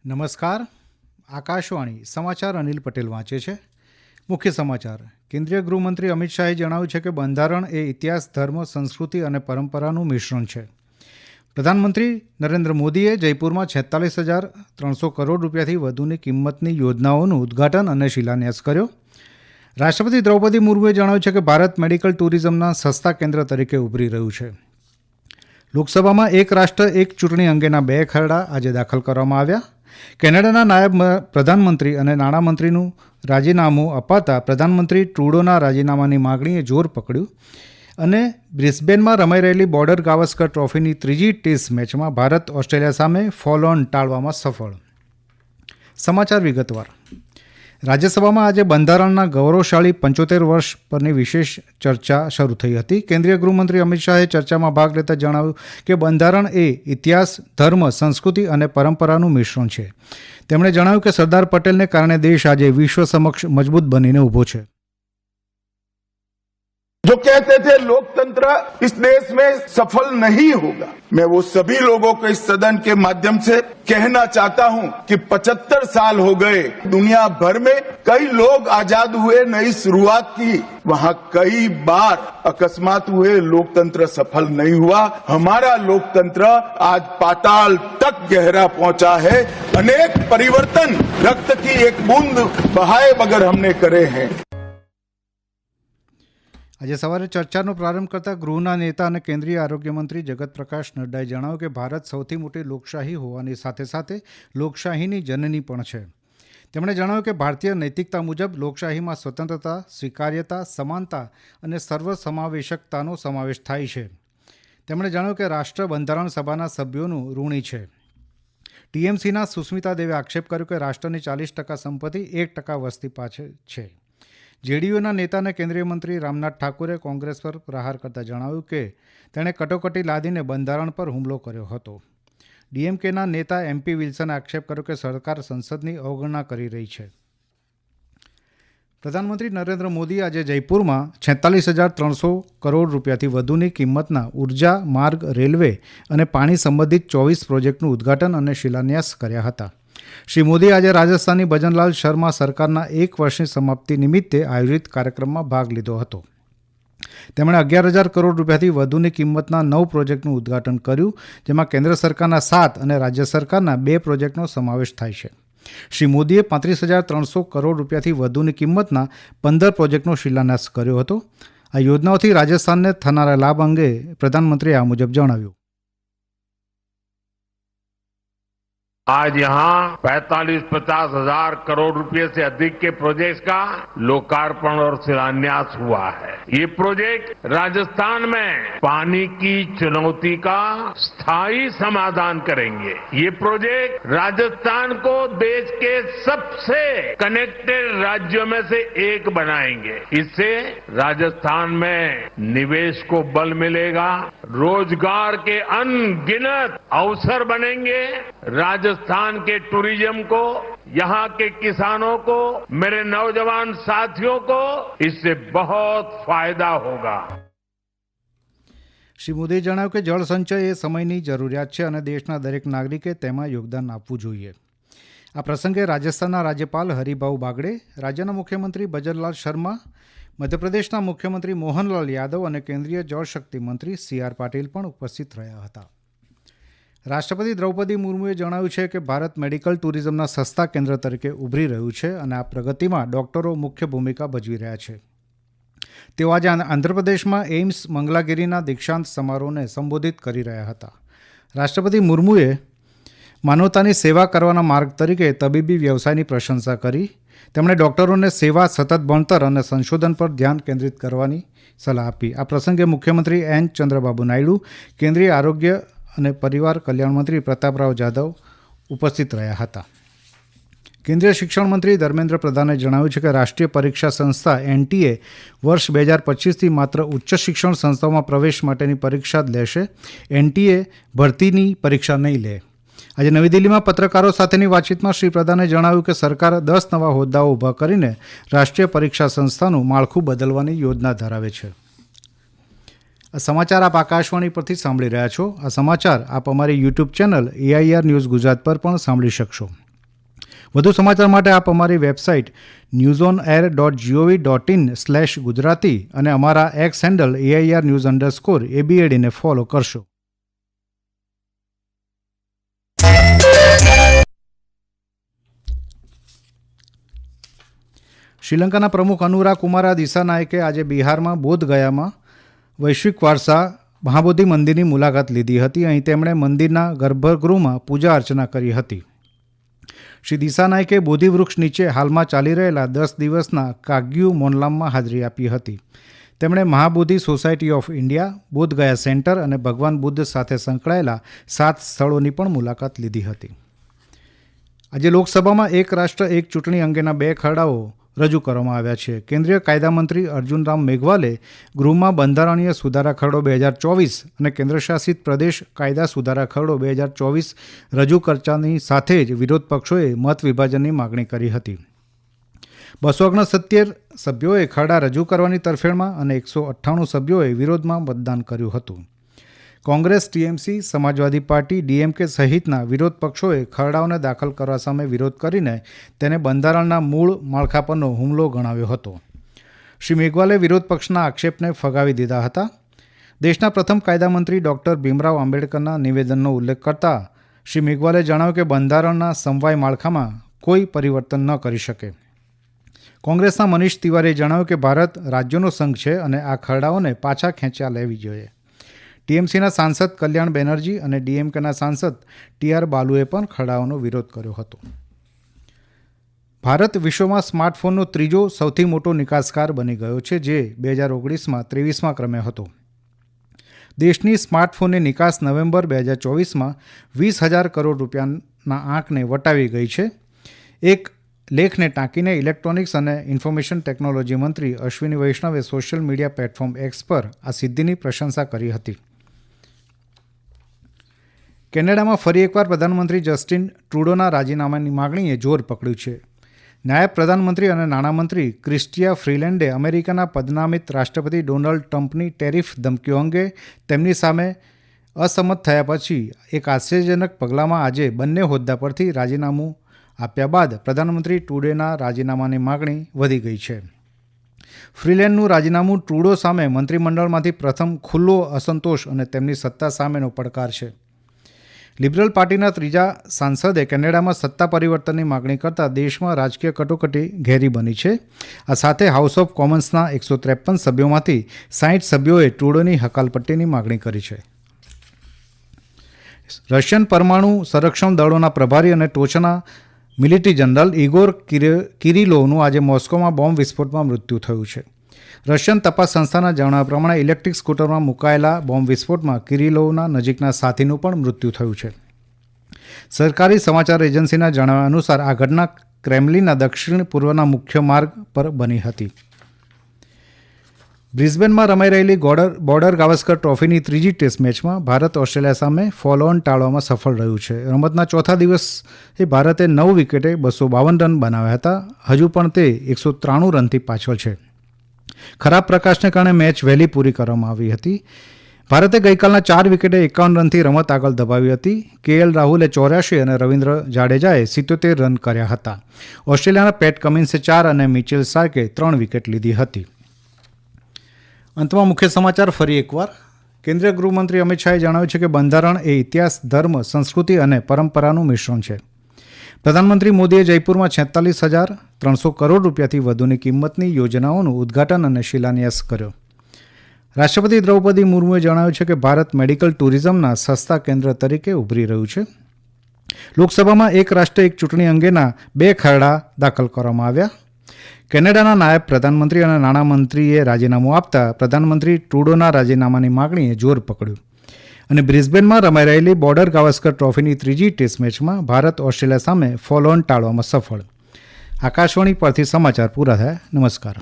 નમસ્કાર. આકાશવાણી સમાચાર અનિલ પટેલ વાંચે છે. મુખ્ય સમાચાર. કેન્દ્રીય ગૃહમંત્રી અમિત શાહે જણાવ્યું છે કે બંધારણ એ ઇતિહાસ, ધર્મ, સંસ્કૃતિ અને પરંપરાનું મિશ્રણ છે. પ્રધાનમંત્રી નરેન્દ્ર મોદીએ જયપુરમાં 46,300 કરોડ રૂપિયાથી વધુની કિંમતની યોજનાઓનું ઉદ્ઘાટન અને શિલાન્યાસ કર્યો. રાષ્ટ્રપતિ દ્રૌપદી મુર્મુએ જણાવ્યું છે કે ભારત મેડિકલ ટુરિઝમના સસ્તા કેન્દ્ર તરીકે ઉભરી રહ્યું છે. લોકસભામાં એક રાષ્ટ્ર એક ચૂંટણી અંગેના 2 ખરડા આજે દાખલ કરવામાં આવ્યા. કેનેડાના નાયબ પ્રધાનમંત્રી અને નાણામંત્રીનું રાજીનામું અપાતા પ્રધાનમંત્રી ટ્રુડોના રાજીનામાની માગણીએ જોર પકડ્યું અને બ્રિસ્બેનમાં રમાઈ રહેલી બોર્ડર ગાવસ્કર ટ્રોફીની ત્રીજી ટેસ્ટ મેચમાં ભારત ઓસ્ટ્રેલિયા સામે ફોલ ઓન ટાળવામાં સફળ. સમાચાર વિગતવાર. રાજ્યસભામાં આજે બંધારણના ગૌરવશાળી 75 વર્ષ પરની વિશેષ ચર્ચા શરૂ થઈ હતી. કેન્દ્રીય ગૃહમંત્રી અમિત શાહે ચર્ચામાં ભાગ લેતા જણાવ્યું કે બંધારણ એ ઇતિહાસ, ધર્મ, સંસ્કૃતિ અને પરંપરાનું મિશ્રણ છે. તેમણે જણાવ્યું કે સરદાર પટેલને કારણે દેશ આજે વિશ્વ સમક્ષ મજબૂત બનીને ઊભો છે. जो कहते थे लोकतंत्र इस देश में सफल नहीं होगा, मैं वो सभी लोगों को इस सदन के माध्यम से कहना चाहता हूं कि 75 साल हो गए, दुनिया भर में कई लोग आजाद हुए, नई शुरुआत की, वहां कई बार अकस्मात हुए, लोकतंत्र सफल नहीं हुआ. हमारा लोकतंत्र आज पाताल तक गहरा पहुंचा है. अनेक परिवर्तन रक्त की एक बूंद बहाए बगैर हमने करे हैं. આજે સવારે ચર્ચાનો પ્રારંભ કરતા ગૃહના નેતા અને કેન્દ્રીય આરોગ્ય મંત્રી જગત પ્રકાશ નડ્ડાએ જણાવ્યું કે ભારત સૌથી મોટી લોકશાહી હોવાની સાથે સાથે લોકશાહીની જનની પણ છે. તેમણે જણાવ્યું કે ભારતીય નૈતિકતા મુજબ લોકશાહીમાં સ્વતંત્રતા, સ્વીકાર્યતા, સમાનતા અને સર્વસમાવેશકતાનો સમાવેશ થાય છે. તેમણે જણાવ્યું કે રાષ્ટ્ર બંધારણ સભાના સભ્યોનું ઋણી છે. ટીએમસીના સુસ્મિતા દેવે આક્ષેપ કર્યો કે રાષ્ટ્રની 40% સંપત્તિ 1% વસ્તી પાછળ છે. જેડીયુના નેતા અને કેન્દ્રીય મંત્રી રામનાથ ઠાકુરે કોંગ્રેસ પર પ્રહાર કરતા જણાવ્યું કે તેણે કટોકટી લાદીને બંધારણ પર હુમલો કર્યો હતો. ડીએમકેના નેતા એમપી વિલ્સને આક્ષેપ કર્યો કે સરકાર સંસદની અવગણના કરી રહી છે. પ્રધાનમંત્રી નરેન્દ્ર મોદી આજે જયપુરમાં 46,300 કરોડ રૂપિયાથી વધુની કિંમતના ઉર્જા, માર્ગ, રેલવે અને પાણી સંબંધિત 24 પ્રોજેક્ટનું ઉદ્ઘાટન અને શિલાન્યાસ કર્યા હતા. શ્રી મોદી આજે રાજસ્થાનની ભજનલાલ શર્મા સરકારના 1 વર્ષની સમાપ્તિ નિમિત્તે આયોજિત કાર્યક્રમમાં ભાગ લીધો હતો. તેમણે 11,000 કરોડ રૂપિયાથી વધુની કિંમતના 9 પ્રોજેક્ટનું ઉદ્ઘાટન કર્યું, જેમાં કેન્દ્ર સરકારના 7 અને રાજ્ય સરકારના 2 પ્રોજેક્ટનો સમાવેશ થાય છે. શ્રી મોદીએ 35,300 કરોડ રૂપિયાથી વધુની કિંમતના 15 પ્રોજેક્ટનો શિલાન્યાસ કર્યો હતો. આ યોજનાઓથી રાજસ્થાનને થનારા લાભ અંગે પ્રધાનમંત્રીએ આ મુજબ જણાવ્યું. आज यहाँ 45-50 हजार करोड़ रुपए से अधिक के प्रोजेक्ट का लोकार्पण और शिलान्यास हुआ है. ये प्रोजेक्ट राजस्थान में पानी की चुनौती का स्थायी समाधान करेंगे. ये प्रोजेक्ट राजस्थान को देश के सबसे कनेक्टेड राज्यों में से एक बनाएंगे. इससे राजस्थान में निवेश को बल मिलेगा, रोजगार के अनगिनत अवसर बनेंगे. राजस्थान के टूरिज्म को, यहाँ के किसानों को, मेरे नौजवान साथियों को इससे बहुत फायदा होगा. શ્રી મોદીએ જણાવ્યું કે જળ સંચય એ સમયની જરૂરિયાત છે અને દેશના દરેક નાગરિકે તેમાં યોગદાન આપવું જોઈએ. આ પ્રસંગે રાજસ્થાનના રાજ્યપાલ હરિભાઉ બાગડે, રાજ્યના મુખ્યમંત્રી ભજનલાલ શર્મા, મધ્યપ્રદેશના મુખ્યમંત્રી મોહનલાલ યાદવ અને કેન્દ્રીય જળશક્તિ મંત્રી CR પાટીલ પણ ઉપસ્થિત રહ્યા હતા. રાષ્ટ્રપતિ દ્રૌપદી મુર્મુએ જણાવ્યું છે કે ભારત મેડિકલ ટુરિઝમના સસ્તા કેન્દ્ર તરીકે ઉભરી રહ્યું છે અને આ પ્રગતિમાં ડૉક્ટરો મુખ્ય ભૂમિકા ભજવી રહ્યા છે. તેઓ આજે આંધ્રપ્રદેશમાં એઇમ્સ મંગલાગિરીના દીક્ષાંત સમારોહને સંબોધિત કરી રહ્યા હતા. રાષ્ટ્રપતિ મુર્મુએ માનવતાની સેવા કરવાના માર્ગ તરીકે તબીબી વ્યવસાયની પ્રશંસા કરી. તેમણે ડૉક્ટરોને સેવા, સતત ભણતર અને સંશોધન પર ધ્યાન કેન્દ્રિત કરવાની સલાહ આપી. આ પ્રસંગે મુખ્યમંત્રી N. ચંદ્રબાબુ નાયડુ, કેન્દ્રીય આરોગ્ય અને પરિવાર કલ્યાણ મંત્રી પ્રતાપરાવ જાધવ ઉપસ્થિત રહ્યા હતા. કેન્દ્રીય શિક્ષણ મંત્રી ધર્મેન્દ્ર પ્રધાને જણાવ્યું છે કે રાષ્ટ્રીય પરીક્ષા સંસ્થા NTA વર્ષ 2025થી માત્ર ઉચ્ચ શિક્ષણ સંસ્થાઓમાં પ્રવેશ માટેની પરીક્ષા જ લેશે. NTA ભરતીની પરીક્ષા નહીં લે. આજે નવી દિલ્હીમાં પત્રકારો સાથેની વાતચીતમાં શ્રી પ્રધાને જણાવ્યું કે સરકાર 10 નવા હોદ્દાઓ ઊભા કરીને રાષ્ટ્રીય પરીક્ષા સંસ્થાનું માળખું બદલવાની યોજના ધરાવે છે. આ સમાચાર આપ આકાશવાણી પરથી સાંભળી રહ્યા છો. આ સમાચાર આપ અમારી YouTube channel AIR news Gujarat પર પણ સાંભળી શકશો. વધુ સમાચાર માટે આપ અમારી વેબસાઇટ newsonair.gov.in/gujarati અને અમારા એક્સ હેન્ડલ AIR_news_ ને ફોલો કરશો. શ્રીલંકાના પ્રમુખ અનુરા કુમારા દિસાનાયકે આજે બિહારમાં બોધગયામાં વૈશ્વિક વારસા મહાબોધિ મંદિરની મુલાકાત લીધી હતી. અહીં તેમણે મંદિરના ગર્ભગૃહમાં પૂજા અર્ચના કરી હતી. શ્રી દિસાનાયકે બોધિવૃક્ષ નીચે હાલમાં ચાલી રહેલા 10 દિવસના કાગ્યુ મોનલામમાં હાજરી આપી હતી. તેમણે Mahabodhi society of India, Bodh Gaya centre અને ભગવાન બુદ્ધ સાથે સંકળાયેલા 7 સ્થળોની પણ મુલાકાત લીધી હતી. આજે લોકસભામાં એક રાષ્ટ્ર એક ચૂંટણી અંગેના 2 ખરડાઓ રજૂ કરવામાં આવ્યા છે. કેન્દ્રીય કાયદા મંત્રી અર્જુન રામ મેઘવાલે ગૃહમાં બંધારણીય સુધારા ખરડો 2024 અને કેન્દ્રશાસિત પ્રદેશ કાયદા સુધારા ખરડો 2024 રજૂ કરતાની સાથે જ વિરોધ પક્ષોએ મત વિભાજનની માગણી કરી હતી. 269 સભ્યોએ ખરડા રજૂ કરવાની તરફેણમાં અને 198 સભ્યોએ વિરોધમાં મતદાન કર્યું હતું. કોંગ્રેસ, ટીએમસી, સમાજવાદી પાર્ટી, ડીએમકે સહિતના વિરોધ પક્ષોએ ખરડાઓને દાખલ કરવા સામે વિરોધ કરીને તેને બંધારણના મૂળ માળખા પરનો હુમલો ગણાવ્યો હતો. શ્રી મેઘવાલે વિરોધ પક્ષના આક્ષેપને ફગાવી દીધા હતા. દેશના પ્રથમ કાયદામંત્રી ડૉક્ટર ભીમરાવ આંબેડકરના નિવેદનનો ઉલ્લેખ કરતા શ્રી મેઘવાલે જણાવ્યું કે બંધારણના સમવાય માળખામાં કોઈ પરિવર્તન ન કરી શકે. કોંગ્રેસના મનીષ તિવારીએ જણાવ્યું કે ભારત રાજ્યોનો સંઘ છે અને આ ખરડાઓને પાછા ખેંચ્યા લેવી જોઈએ. ટીએમસીના સાંસદ કલ્યાણ બેનર્જી અને ડીએમકેના સાંસદ TR બાલુએ પણ ખરડાઓનો વિરોધ કર્યો હતો. ભારત વિશ્વમાં સ્માર્ટફોનનો ત્રીજો સૌથી મોટો નિકાસકાર બની ગયો છે, જે 2019માં 23મા ક્રમે હતો. દેશની સ્માર્ટફોનની નિકાસ નવેમ્બર 2024માં 20,000 કરોડ રૂપિયાના આંકને વટાવી ગઈ છે. એક લેખને ટાંકીને ઇલેક્ટ્રોનિક્સ અને ઇન્ફોર્મેશન ટેકનોલોજી મંત્રી અશ્વિની વૈષ્ણવે સોશિયલ મીડિયા પ્લેટફોર્મ એક્સ પર આ સિદ્ધિની પ્રશંસા કરી હતી. કેનેડામાં ફરી એકવાર પ્રધાનમંત્રી જસ્ટિન ટ્રુડોના રાજીનામાની માગણીએ જોર પકડ્યું છે. નાયબ પ્રધાનમંત્રી અને નાણામંત્રી ક્રિસ્ટિયા ફ્રીલેન્ડે અમેરિકાના પદનામિત રાષ્ટ્રપતિ ડોનાલ્ડ ટ્રમ્પની ટેરિફ ધમકીઓ અંગે તેમની સામે અસંમત થયા પછી એક આશ્ચર્યજનક પગલામાં આજે બંને હોદ્દા પરથી રાજીનામું આપ્યા બાદ પ્રધાનમંત્રી ટ્રુડોના રાજીનામાની માગણી વધી ગઈ છે. ફ્રીલેન્ડનું રાજીનામું ટ્રુડો સામે મંત્રીમંડળમાંથી પ્રથમ ખુલ્લો અસંતોષ અને તેમની સત્તા સામેનો પડકાર છે. લિબરલ પાર્ટીના 3જા સાંસદે કેનેડામાં સત્તા પરિવર્તનની માગણી કરતા દેશમાં રાજકીય કટોકટી ઘેરી બની છે. આ સાથે હાઉસ ઓફ કોમન્સના 153 સભ્યોમાંથી 60 સભ્યોએ ટ્રુડોની હકાલપટ્ટીની માગણી કરી છે. રશિયન પરમાણુ સંરક્ષણ દળોના પ્રભારી અને ટોચના મિલિટરી જનરલ ઇગોર કિરિલોવનું આજે મોસ્કોમાં બોમ્બ વિસ્ફોટમાં મૃત્યુ થયું છે. રશિયન તપાસ સંસ્થાના જણાવ્યા પ્રમાણે ઇલેક્ટ્રિક સ્કૂટરમાં મુકાયેલા બોમ્બ વિસ્ફોટમાં કિરિલોવના નજીકના સાથીનું પણ મૃત્યુ થયું છે. સરકારી સમાચાર એજન્સીના જણાવ્યા અનુસાર આ ઘટના ક્રેમલિનના દક્ષિણ પૂર્વના મુખ્ય માર્ગ પર બની હતી. બ્રિસ્બેનમાં રમાઈ રહેલી બોર્ડર ગાવસ્કર ટ્રોફીની 3જી ટેસ્ટ મેચમાં ભારત ઓસ્ટ્રેલિયા સામે ફોલો ઓન ટાળવામાં સફળ રહ્યું છે. રમતના ચોથા દિવસે ભારતે 9 વિકેટે 252 રન બનાવ્યા હતા. હજુ પણ તે 193 રનથી પાછળ છે. ખરાબ પ્રકાશને કારણે મેચ વહેલી પૂરી કરવામાં આવી હતી. ભારતે ગઈકાલના 4 વિકેટે 51 રનથી રમત આગળ દબાવી હતી. KL રાહુલે 84 અને રવિન્દ્ર જાડેજાએ 77 રન કર્યા હતા. ઓસ્ટ્રેલિયાના પેટ કમિન્સે 4 અને મિચેલ સ્ટાર્કે 3 વિકેટ લીધી હતી. અંતમાં મુખ્ય સમાચાર ફરી એકવાર. કેન્દ્રીય ગૃહમંત્રી અમિત શાહે જણાવ્યું છે કે બંધારણ એ ઇતિહાસ, ધર્મ, સંસ્કૃતિ અને પરંપરાનું મિશ્રણ છે. પ્રધાનમંત્રી મોદીએ જયપુરમાં 46,300 કરોડ રૂપિયાથી વધુની કિંમતની યોજનાઓનું ઉદ્ઘાટન અને શિલાન્યાસ કર્યો. રાષ્ટ્રપતિ દ્રૌપદી મુર્મુએ જણાવ્યું છે કે ભારત મેડિકલ ટુરિઝમના સસ્તા કેન્દ્ર તરીકે ઉભરી રહ્યું છે. લોકસભામાં એક રાષ્ટ્ર એક ચૂંટણી અંગેના 2 ખરડા દાખલ કરવામાં આવ્યા. કેનેડાના નાયબ પ્રધાનમંત્રી અને નાણામંત્રીએ રાજીનામું આપતા પ્રધાનમંત્રી ટ્રુડોના રાજીનામાની માગણીએ જોર પકડ્યું. અને બ્રિસ્બેનમાં રમાઈ રહેલી બોર્ડર ગાવસ્કર ટ્રોફીની 3જી ટેસ્ટ મેચમાં ભારત ઓસ્ટ્રેલિયા સામે ફોલો ઓન ટાળવામાં સફળ. આકાશવાણી પરથી સમાચાર પૂરા થયા. નમસ્કાર.